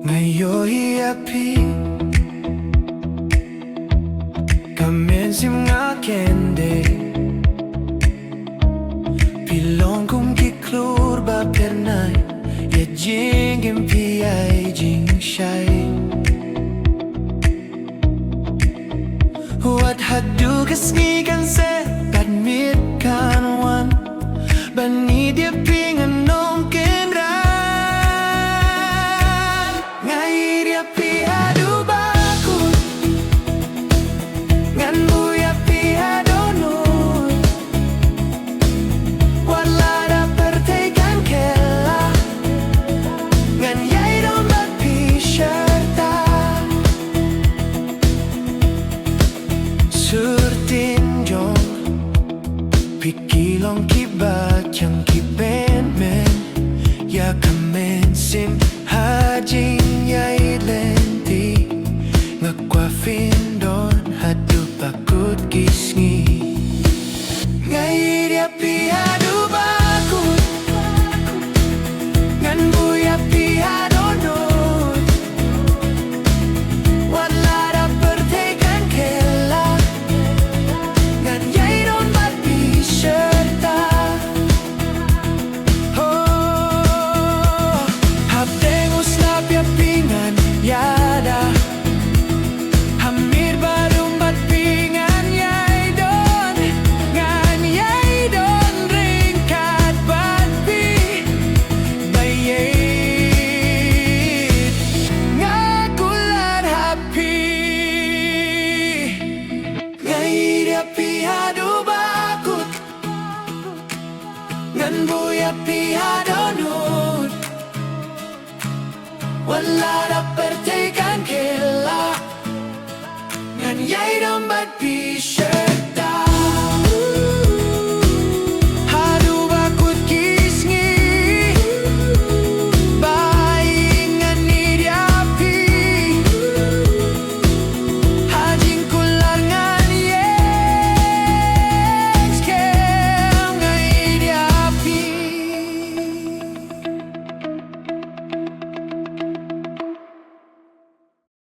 Ngayon iapi Kamen sim nga kende Pilong kum kiklur ba pernay Ya jing impi ai jing shai Wat hadu kesngi kan se Badmit kan wan Bani dia pingan nong kendran Ngai dia pi adu bakut Ngan buya pi adu nur Wala da pertekan kela Ngan yai dombat pi syarta Surtin jong Pikilong kibat yang kipen men Ya kamen sim hajing yai lenti Ngakwa findon hadu bakut kisngi Ngai dia pi hadu bakut Ngan buya pi hadu nur Wala da pertekan kela Ngan yai don bat pi syarta Oh Habdengus na pia pingan yada Hamir barum bat pingan yai don Ngan yai don ringkat bat pi bayit Ngakulan happy Ngai dia pi hadu bakut Ngan buya pi hadu nur Wala da pertekan kela Ngan yai dom